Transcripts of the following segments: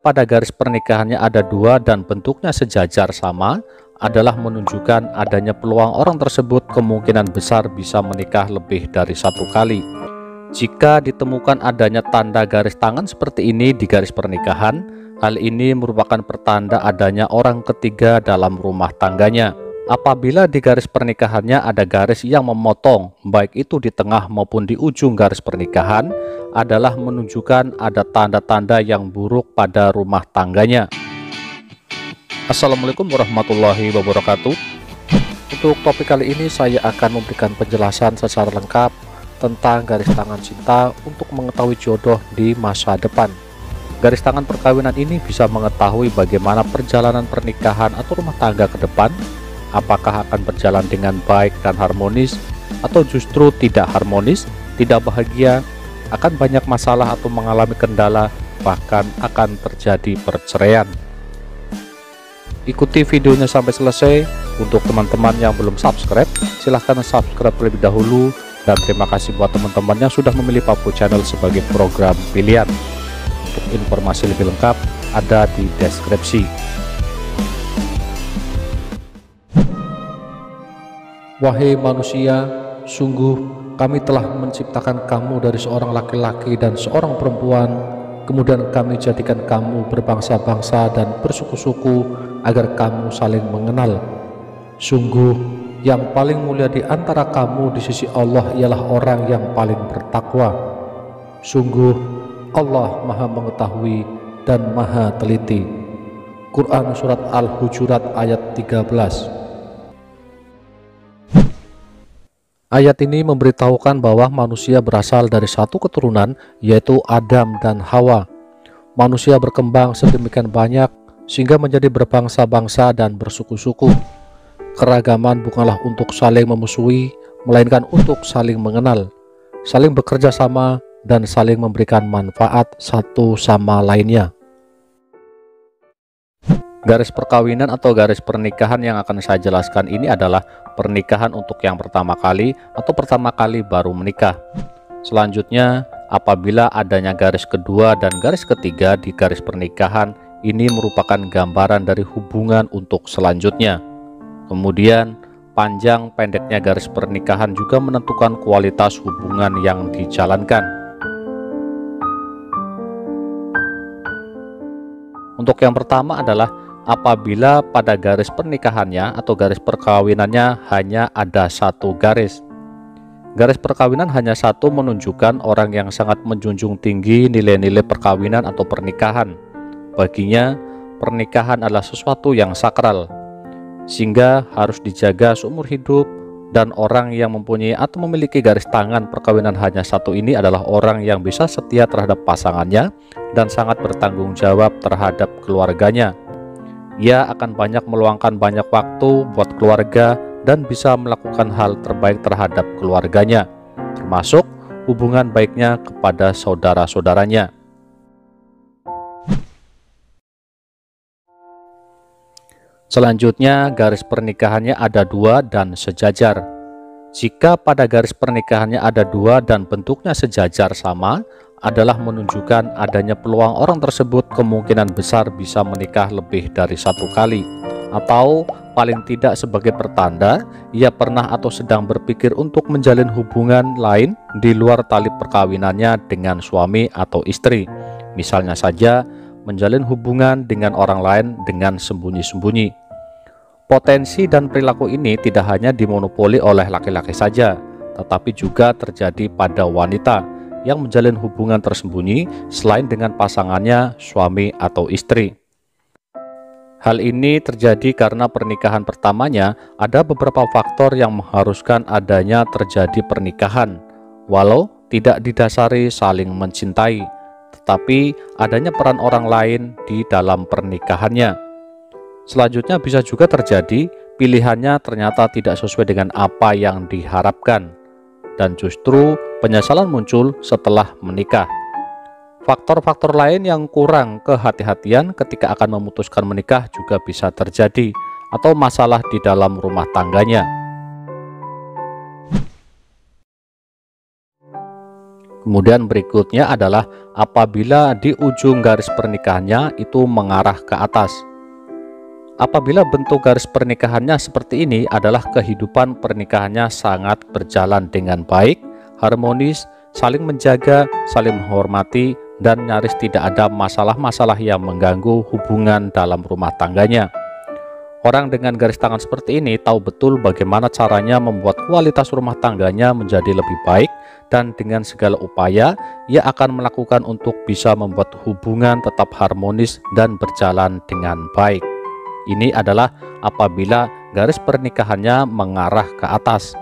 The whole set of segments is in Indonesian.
pada garis pernikahannya ada dua dan bentuknya sejajar sama adalah menunjukkan adanya peluang orang tersebut kemungkinan besar bisa menikah lebih dari satu kali. Jika ditemukan adanya tanda garis tangan seperti ini di garis pernikahan, hal ini merupakan pertanda adanya orang ketiga dalam rumah tangganya. Apabila di garis pernikahannya ada garis yang memotong, baik itu di tengah maupun di ujung garis pernikahan, adalah menunjukkan ada tanda-tanda yang buruk pada rumah tangganya. Assalamualaikum warahmatullahi wabarakatuh. Untuk topik kali ini saya akan memberikan penjelasan secara lengkap tentang garis tangan cinta untuk mengetahui jodoh di masa depan. Garis tangan perkawinan ini bisa mengetahui bagaimana perjalanan pernikahan atau rumah tangga ke depan, apakah akan berjalan dengan baik dan harmonis, atau justru tidak harmonis, tidak bahagia, akan banyak masalah atau mengalami kendala, bahkan akan terjadi perceraian. Ikuti videonya sampai selesai. Untuk teman-teman yang belum subscribe, silahkan subscribe terlebih dahulu. Dan terima kasih buat teman-teman yang sudah memilih Papu Channel sebagai program pilihan. Untuk informasi lebih lengkap ada di deskripsi. Wahai manusia, sungguh kami telah menciptakan kamu dari seorang laki-laki dan seorang perempuan, kemudian kami jadikan kamu berbangsa-bangsa dan bersuku-suku agar kamu saling mengenal. Sungguh yang paling mulia di antara kamu di sisi Allah ialah orang yang paling bertakwa. Sungguh Allah Maha Mengetahui dan Maha Teliti. Quran Surat Al-Hujurat ayat 13. Ayat ini memberitahukan bahwa manusia berasal dari satu keturunan, yaitu Adam dan Hawa. Manusia berkembang sedemikian banyak sehingga menjadi berbangsa-bangsa dan bersuku-suku. Keragaman bukanlah untuk saling memusuhi, melainkan untuk saling mengenal, saling bekerja sama, dan saling memberikan manfaat satu sama lainnya. Garis perkawinan atau garis pernikahan yang akan saya jelaskan ini adalah pernikahan untuk yang pertama kali atau pertama kali baru menikah. Selanjutnya, apabila adanya garis kedua dan garis ketiga di garis pernikahan, ini merupakan gambaran dari hubungan untuk selanjutnya. Kemudian, panjang pendeknya garis pernikahan juga menentukan kualitas hubungan yang dijalankan. Untuk yang pertama adalah apabila pada garis pernikahannya atau garis perkawinannya hanya ada satu garis. Garis perkawinan hanya satu menunjukkan orang yang sangat menjunjung tinggi nilai-nilai perkawinan atau pernikahan. Baginya, pernikahan adalah sesuatu yang sakral, sehingga harus dijaga seumur hidup, dan orang yang mempunyai atau memiliki garis tangan perkawinan hanya satu ini adalah orang yang bisa setia terhadap pasangannya dan sangat bertanggung jawab terhadap keluarganya. Ia akan banyak meluangkan banyak waktu buat keluarga dan bisa melakukan hal terbaik terhadap keluarganya, termasuk hubungan baiknya kepada saudara-saudaranya. Selanjutnya, garis pernikahannya ada dua dan sejajar. Jika pada garis pernikahannya ada dua dan bentuknya sejajar sama, adalah menunjukkan adanya peluang orang tersebut kemungkinan besar bisa menikah lebih dari satu kali, atau paling tidak sebagai pertanda ia pernah atau sedang berpikir untuk menjalin hubungan lain di luar tali perkawinannya dengan suami atau istri. Misalnya saja menjalin hubungan dengan orang lain dengan sembunyi-sembunyi. Potensi dan perilaku ini tidak hanya dimonopoli oleh laki-laki saja, tetapi juga terjadi pada wanita yang menjalin hubungan tersembunyi selain dengan pasangannya, suami atau istri. Hal ini terjadi karena pernikahan pertamanya ada beberapa faktor yang mengharuskan adanya terjadi pernikahan, walau tidak didasari saling mencintai, tetapi adanya peran orang lain di dalam pernikahannya. Selanjutnya bisa juga terjadi pilihannya ternyata tidak sesuai dengan apa yang diharapkan, dan justru penyesalan muncul setelah menikah. Faktor-faktor lain yang kurang kehati-hatian ketika akan memutuskan menikah juga bisa terjadi, atau masalah di dalam rumah tangganya. Kemudian berikutnya adalah apabila di ujung garis pernikahannya itu mengarah ke atas. Apabila bentuk garis pernikahannya seperti ini adalah kehidupan pernikahannya sangat berjalan dengan baik, harmonis, saling menjaga, saling menghormati, dan nyaris tidak ada masalah-masalah yang mengganggu hubungan dalam rumah tangganya. Orang dengan garis tangan seperti ini tahu betul bagaimana caranya membuat kualitas rumah tangganya menjadi lebih baik, dan dengan segala upaya ia akan melakukan untuk bisa membuat hubungan tetap harmonis dan berjalan dengan baik. Ini adalah apabila garis pernikahannya mengarah ke atas.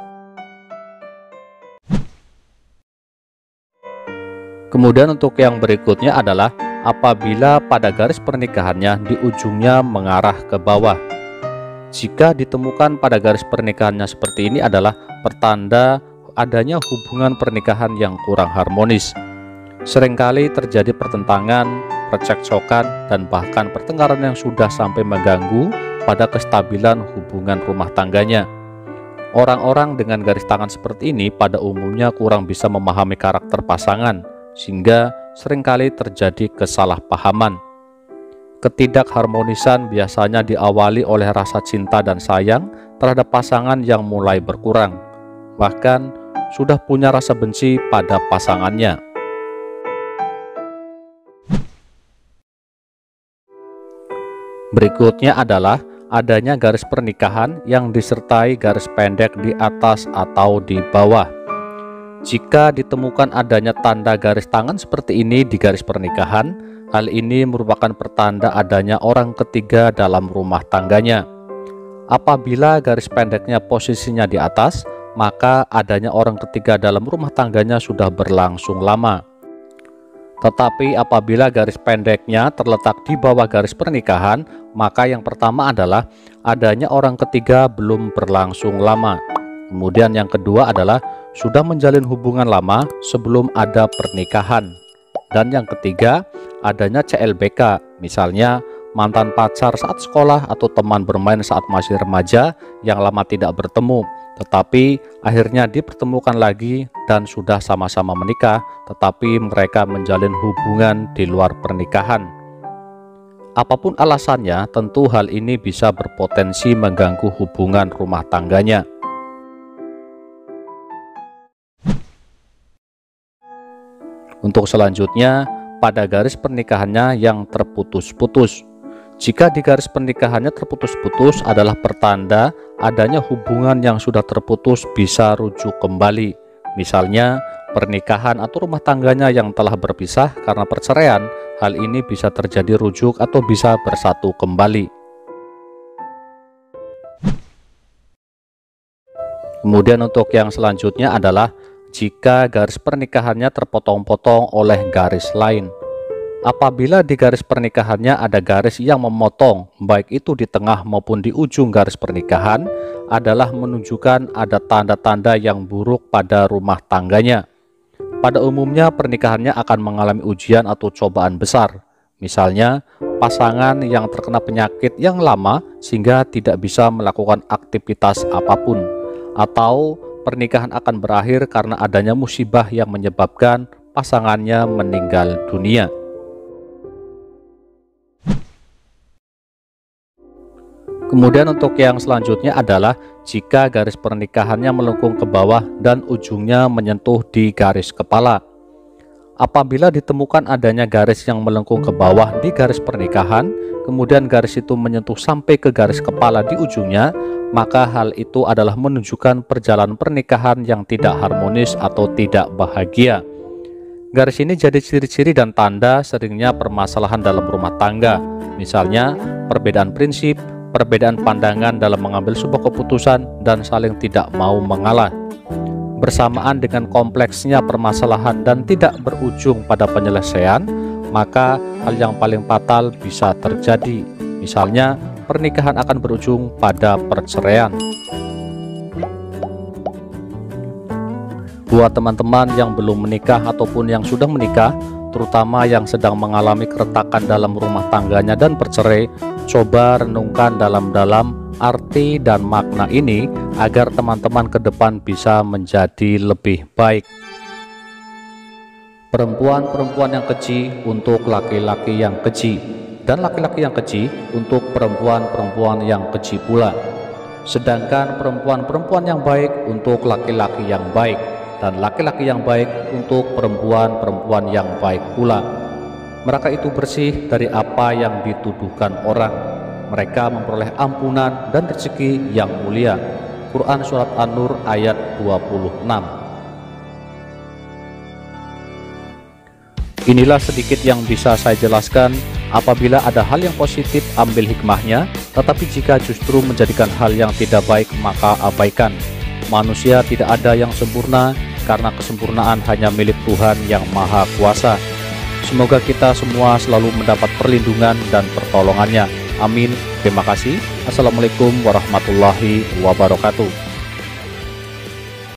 Kemudian untuk yang berikutnya adalah apabila pada garis pernikahannya di ujungnya mengarah ke bawah. Jika ditemukan pada garis pernikahannya seperti ini adalah pertanda adanya hubungan pernikahan yang kurang harmonis. Seringkali terjadi pertentangan, percekcokan, dan bahkan pertengkaran yang sudah sampai mengganggu pada kestabilan hubungan rumah tangganya. Orang-orang dengan garis tangan seperti ini pada umumnya kurang bisa memahami karakter pasangan, sehingga seringkali terjadi kesalahpahaman. Ketidakharmonisan biasanya diawali oleh rasa cinta dan sayang terhadap pasangan yang mulai berkurang, bahkan sudah punya rasa benci pada pasangannya. Berikutnya adalah adanya garis pernikahan yang disertai garis pendek di atas atau di bawah. Jika ditemukan adanya tanda garis tangan seperti ini di garis pernikahan, hal ini merupakan pertanda adanya orang ketiga dalam rumah tangganya. Apabila garis pendeknya posisinya di atas, maka adanya orang ketiga dalam rumah tangganya sudah berlangsung lama. Tetapi apabila garis pendeknya terletak di bawah garis pernikahan, maka yang pertama adalah adanya orang ketiga belum berlangsung lama. Kemudian yang kedua adalah sudah menjalin hubungan lama sebelum ada pernikahan. Dan yang ketiga adanya CLBK, misalnya mantan pacar saat sekolah atau teman bermain saat masih remaja yang lama tidak bertemu, tetapi akhirnya dipertemukan lagi dan sudah sama-sama menikah, tetapi mereka menjalin hubungan di luar pernikahan. Apapun alasannya, tentu hal ini bisa berpotensi mengganggu hubungan rumah tangganya. Untuk selanjutnya, pada garis pernikahannya yang terputus-putus. Jika di garis pernikahannya terputus-putus adalah pertanda adanya hubungan yang sudah terputus bisa rujuk kembali. Misalnya pernikahan atau rumah tangganya yang telah berpisah karena perceraian, hal ini bisa terjadi rujuk atau bisa bersatu kembali. Kemudian untuk yang selanjutnya adalah jika garis pernikahannya terpotong-potong oleh garis lain. Apabila di garis pernikahannya ada garis yang memotong, baik itu di tengah maupun di ujung garis pernikahan, adalah menunjukkan ada tanda-tanda yang buruk pada rumah tangganya. Pada umumnya pernikahannya akan mengalami ujian atau cobaan besar. Misalnya, pasangan yang terkena penyakit yang lama sehingga tidak bisa melakukan aktivitas apapun, atau pernikahan akan berakhir karena adanya musibah yang menyebabkan pasangannya meninggal dunia. Kemudian untuk yang selanjutnya adalah jika garis pernikahannya melengkung ke bawah dan ujungnya menyentuh di garis kepala. Apabila ditemukan adanya garis yang melengkung ke bawah di garis pernikahan, kemudian garis itu menyentuh sampai ke garis kepala di ujungnya, maka hal itu adalah menunjukkan perjalanan pernikahan yang tidak harmonis atau tidak bahagia. Garis ini jadi ciri-ciri dan tanda seringnya permasalahan dalam rumah tangga, misalnya perbedaan prinsip, perbedaan pandangan dalam mengambil sebuah keputusan, dan saling tidak mau mengalah. Bersamaan dengan kompleksnya permasalahan dan tidak berujung pada penyelesaian, maka hal yang paling fatal bisa terjadi. Misalnya, pernikahan akan berujung pada perceraian. Buat teman-teman yang belum menikah ataupun yang sudah menikah, terutama yang sedang mengalami keretakan dalam rumah tangganya dan bercerai, coba renungkan dalam-dalam arti dan makna ini agar teman-teman ke depan bisa menjadi lebih baik. perempuan-perempuan yang keji untuk laki-laki yang keji, dan laki-laki yang keji untuk perempuan-perempuan yang keji pula. Sedangkan perempuan-perempuan yang baik untuk laki-laki yang baik, dan laki-laki yang baik untuk perempuan-perempuan yang baik pula. Mereka itu bersih dari apa yang dituduhkan orang. Mereka memperoleh ampunan dan rezeki yang mulia. Quran Surat An-Nur ayat 26. Inilah sedikit yang bisa saya jelaskan. Apabila ada hal yang positif, ambil hikmahnya, tetapi jika justru menjadikan hal yang tidak baik, maka abaikan. Manusia tidak ada yang sempurna, karena kesempurnaan hanya milik Tuhan yang Maha Kuasa. Semoga kita semua selalu mendapat perlindungan dan pertolongannya. Amin. Terima kasih. Assalamualaikum warahmatullahi wabarakatuh.